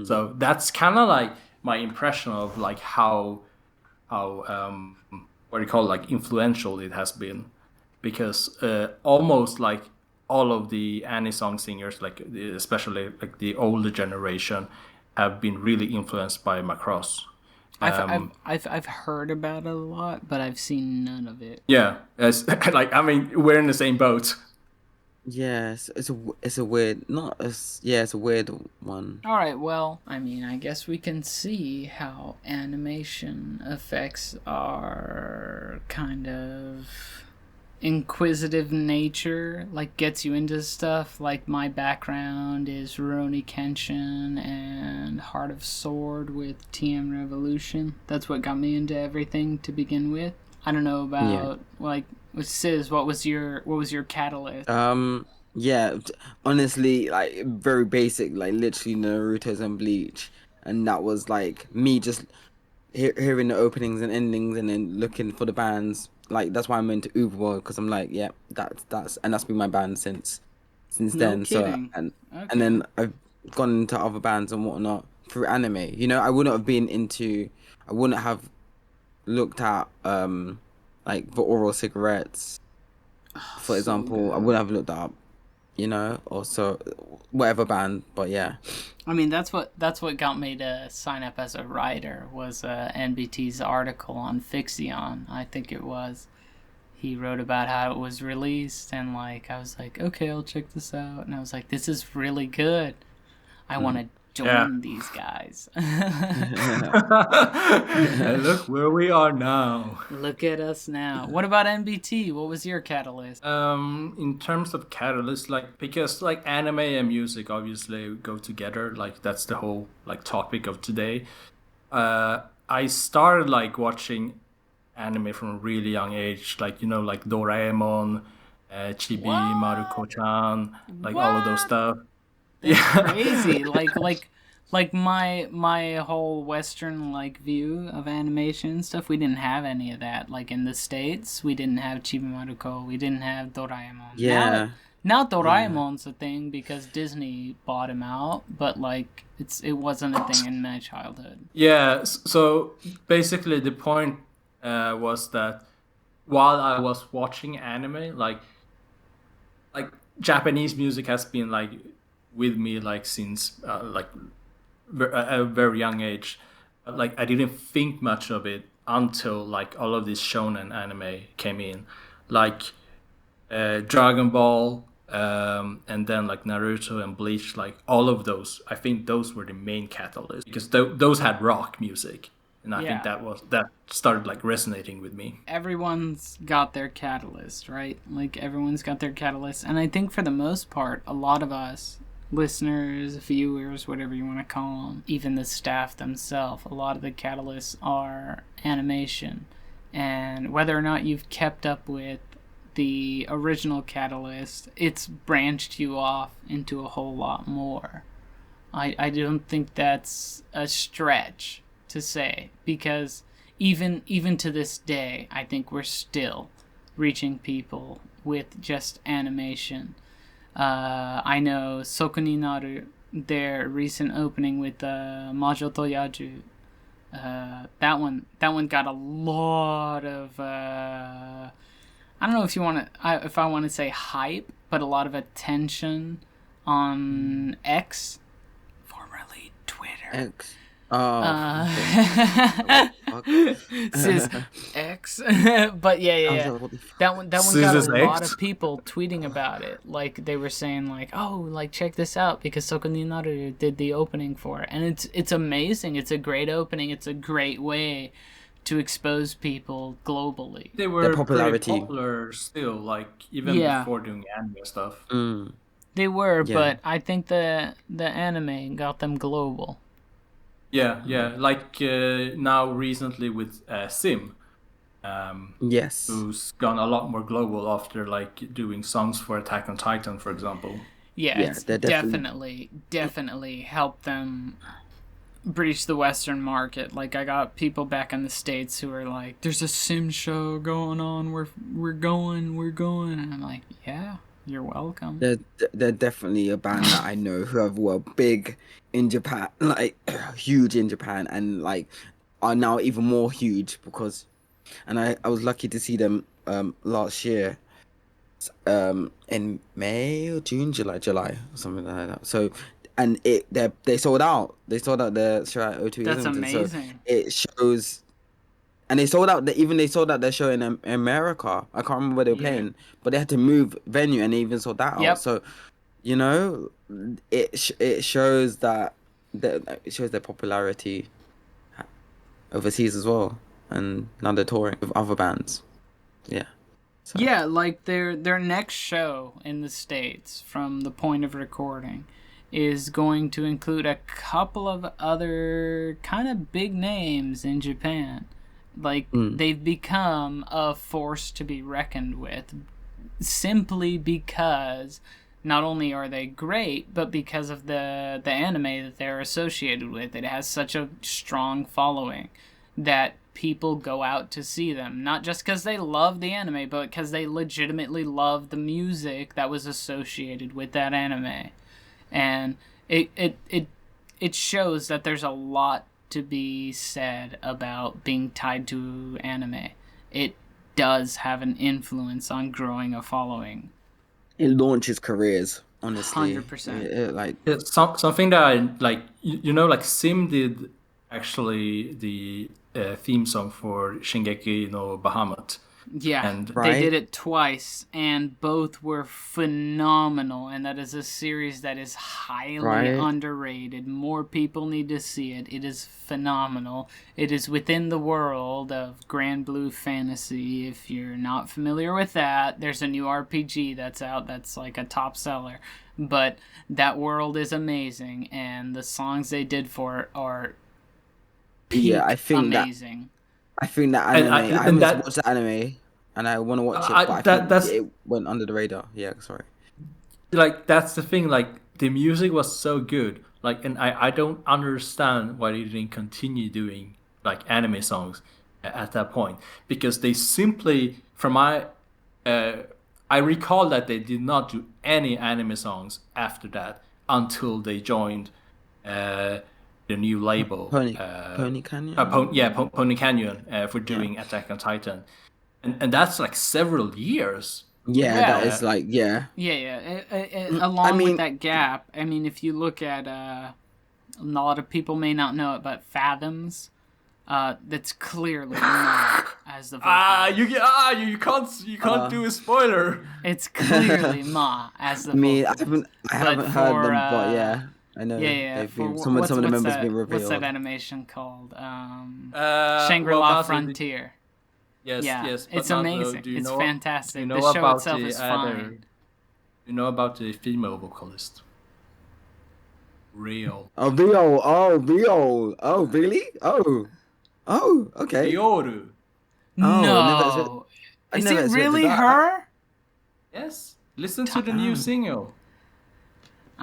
So that's kind of like my impression of like how what do you call it, like influential it has been, because almost like all of the Anisong singers, like especially like the older generation, have been really influenced by Macross. I've heard about it a lot, but I've seen none of it. Yeah, as like I mean we're in the same boat. Yes, it's a weird, not as yeah, it's a weird one. All right, well, I mean, I guess we can see how animation affects our kind of inquisitive nature, like gets you into stuff. Like my background is Rurouni Kenshin and Heart of Sword with TM Revolution. That's what got me into everything to begin with. I don't know about like with Sis, what was your catalyst? Yeah, honestly, like very basic, like literally Naruto's and Bleach, and that was like me just hearing the openings and endings, and then looking for the bands. Like that's why I'm into Uberworld, because I'm like, yeah, that's been my band since No then. So kidding. and Okay. and then I've gone into other bands and whatnot through anime. You know, I wouldn't have been into, I wouldn't have looked at like the oral cigarettes, for So example. I good. wouldn't have looked that up, you know, or so whatever band. But yeah, I mean, that's what got me to sign up as a writer was NBT's article on Fixion. I think it was. He wrote about how it was released, and like I was like, okay, I'll check this out, and I was like, this is really good. I want to join these guys. And look where we are now. Look at us now. What about NBT? What was your catalyst? In terms of catalyst, like because like anime and music obviously go together, like that's the whole like topic of today. I started like watching anime from a really young age, like you know, like Doraemon, Chibi, What? Maruko-chan, like all of those stuff. That's crazy. Like my whole Western like view of animation and stuff, we didn't have any of that. Like in the States, we didn't have Chibi Maruko, we didn't have Doraemon. yeah, Now Doraemon's a thing because Disney bought him out, but like it wasn't a thing in my childhood. Yeah, so basically the point was that while I was watching anime, like Japanese music has been like with me like since like a very young age. But, like I didn't think much of it until like all of this shonen anime came in, like Dragon Ball, and then like Naruto and Bleach, like all of those. I think those were the main catalysts because those had rock music, and I think that started like resonating with me. Everyone's got their catalyst, right? Like everyone's got their catalyst, and I think for the most part, a lot of us listeners, viewers, whatever you want to call them, even the staff themselves, a lot of the catalysts are animation. And whether or not you've kept up with the original catalyst, it's branched you off into a whole lot more. I don't think that's a stretch to say, because even to this day, I think we're still reaching people with just animation. I know Soku ni Naru, their recent opening with Majo to Yaju. That one got a lot of I don't know if you want to if I want to say hype, but a lot of attention on X, formerly Twitter. X. Sis X. But yeah. That one got a lot of people tweeting about it. Like they were saying like, oh, like check this out because Soku ni Naru did the opening for it. And it's amazing. It's a great opening. It's a great way to expose people globally. They were pretty popular still, like even before doing anime stuff. They were, but I think the anime got them global. Yeah, like now recently with Sim, yes, who's gone a lot more global after like doing songs for Attack on Titan, for example. Yeah, it's they're definitely helped them breach the Western market. Like, I got people back in the States who are like, "There's a sim show going on. We're going." And I'm like, "Yeah, you're welcome." They're definitely a band that I know who were big in Japan, like huge in Japan, and like are now even more huge because, and I was lucky to see them last year, in May or June, July or something like that. So, and they sold out. They sold out the show at O2 That's Islington. amazing. So it shows. And they sold out their show in America. I can't remember where they were playing, but they had to move venue, and they even sold that out. So, you know, it shows that it shows their popularity overseas as well, and now they're touring with other bands. Yeah. So. Yeah, like their next show in the States, from the point of recording, is going to include a couple of other kind of big names in Japan. Like, they've become a force to be reckoned with, simply because not only are they great, but because of the anime that they're associated with. It has such a strong following that people go out to see them, not just because they love the anime, but because they legitimately love the music that was associated with that anime. And it shows that there's a lot to be said about being tied to anime. It does have an influence on growing a following. It launches careers, honestly. 100%. It's something that I like. Like Sim did actually the theme song for Shingeki no Bahamut. Yeah, and they did it twice, and both were phenomenal, and that is a series that is highly underrated. More people need to see it. It is phenomenal. It is within the world of Grand Blue Fantasy. If you're not familiar with that, there's a new RPG that's out that's like a top seller. But that world is amazing, and the songs they did for it are amazing. I think that anime. I haven't watched the anime, and I want to watch it, but I think it went under the radar. Yeah, sorry. Like, that's the thing. Like, the music was so good. Like, and I don't understand why they didn't continue doing like anime songs at that point, because they simply, from my, I recall that they did not do any anime songs after that until they joined the new label, Pony Canyon. Pony Canyon, for doing Attack on Titan, and that's like several years. That is like along with that gap. I mean, if you look at a lot of people may not know it, but Fathoms, that's clearly Ma as the vocal. You can't do a spoiler. It's clearly Ma as the vocal. I haven't heard them, but yeah. I know. Some of the members have been revealed. What's that animation called? Shangri-La Frontier. Yes. It's amazing. It's fantastic. The show itself is fine. You know about the female vocalist? Real. Oh, Real. Oh, really? Oh, okay. Ryoru. No. Is it really her? Yes. Listen to the new single.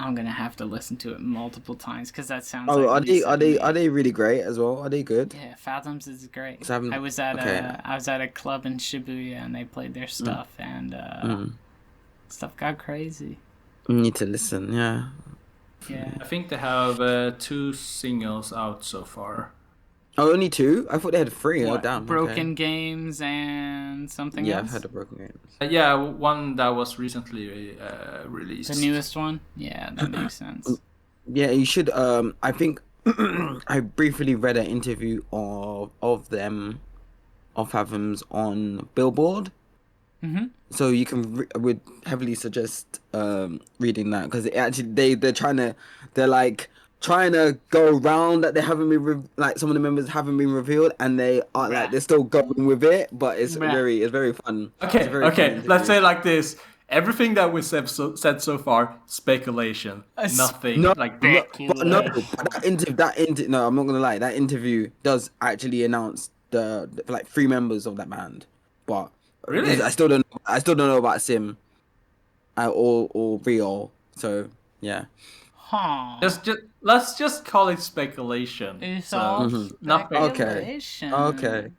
I'm gonna have to listen to it multiple times because that sounds. Are they really great as well? Are they good? Yeah, Fathoms is great. I was at a club in Shibuya and they played their stuff and stuff got crazy. You need to listen, yeah. Yeah. I think they have 2 singles out so far. Oh, only 2? I thought they had 3. Oh, damn. Broken Games and something else? Yeah, I've heard of Broken Games. One that was recently released. The newest one? Yeah, that makes sense. Yeah, you should. I think I briefly read an interview of Fathoms on Billboard. Mm-hmm. So you can would heavily suggest reading that, because actually they're trying to go around that they haven't been some of the members haven't been revealed, and they are they're still going with it, but it's very fun. Okay. Let's say it like this: everything that we said so far, speculation. Nothing. No, I'm not gonna lie. That interview does actually announce the 3 members of that band, but really, I still don't know about Sim or Rio. So yeah. Huh. Let's just call it speculation. It's all speculation. Okay.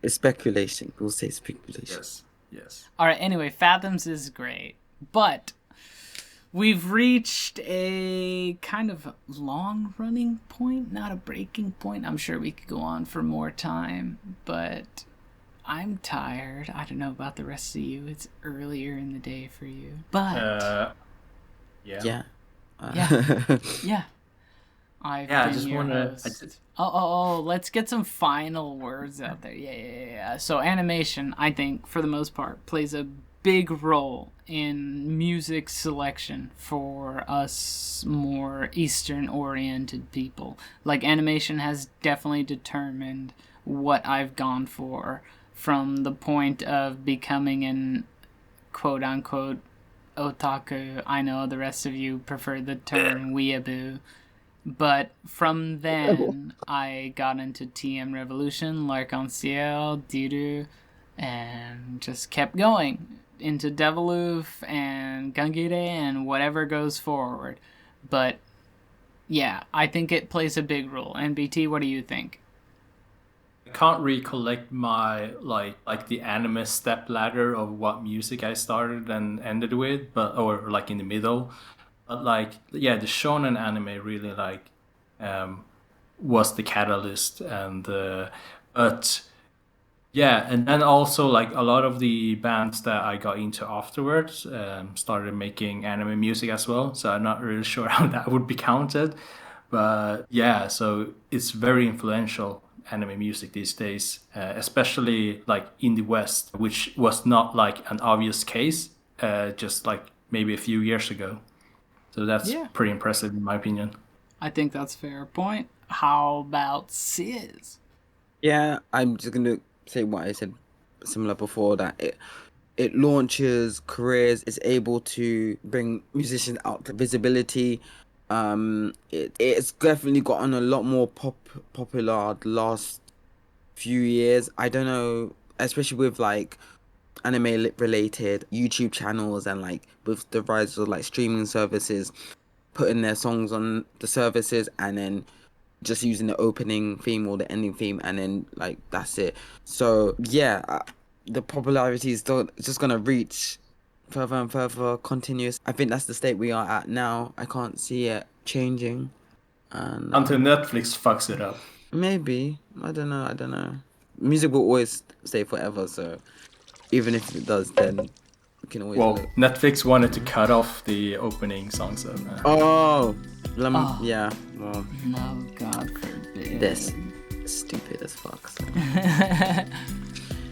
It's speculation. We'll say speculation. Yes. All right. Anyway, Fathoms is great, but we've reached a kind of long-running point, not a breaking point. I'm sure we could go on for more time, but I'm tired. I don't know about the rest of you. It's earlier in the day for you, but yeah. Yeah. I've been your host. Let's get some final words out there. Yeah. So animation, I think, for the most part, plays a big role in music selection for us more Eastern-oriented people. Like, animation has definitely determined what I've gone for from the point of becoming an quote-unquote otaku. I know the rest of you prefer the term weeaboo, but from then I got into TM Revolution, L'Arc-en-Ciel, Diru, and just kept going into Deviloof and Gangire and whatever goes forward. But yeah, I think it plays a big role. NBT, what do you think? Can't recollect my like the anime step ladder of what music I started and ended with, or like in the middle. But the shonen anime really was the catalyst, and and then also like a lot of the bands that I got into afterwards started making anime music as well. So I'm not really sure how that would be counted, but yeah, so it's very influential, anime music these days, especially like in the West, which was not like an obvious case just like maybe a few years ago. So that's pretty impressive in my opinion. I think that's a fair point. How about Sis? Yeah, I'm just gonna say what I said similar before, that it launches careers, is able to bring musicians out to visibility. It's definitely gotten a lot more popular the last few years. I don't know, especially with like anime related YouTube channels, and like with the rise of like streaming services putting their songs on the services and then just using the opening theme or the ending theme, and then like that's it. So yeah, the popularity is still just gonna reach further and further, continuous. I think that's the state we are at now. I can't see it changing, and until Netflix fucks it up. Maybe, I don't know. Music will always stay forever, so even if it does, then we can always. Well, Netflix wanted to cut off the opening songs of. Yeah. Well, no, God forbid. This stupid as fuck. So.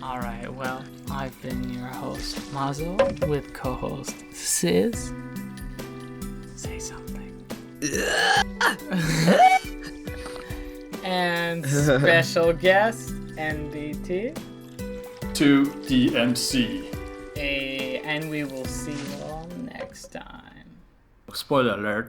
All right. Well, I've been your host Mazo with co-host Sis. Say something. And special guest NBT. To DMC. And we will see you all next time. Spoiler alert.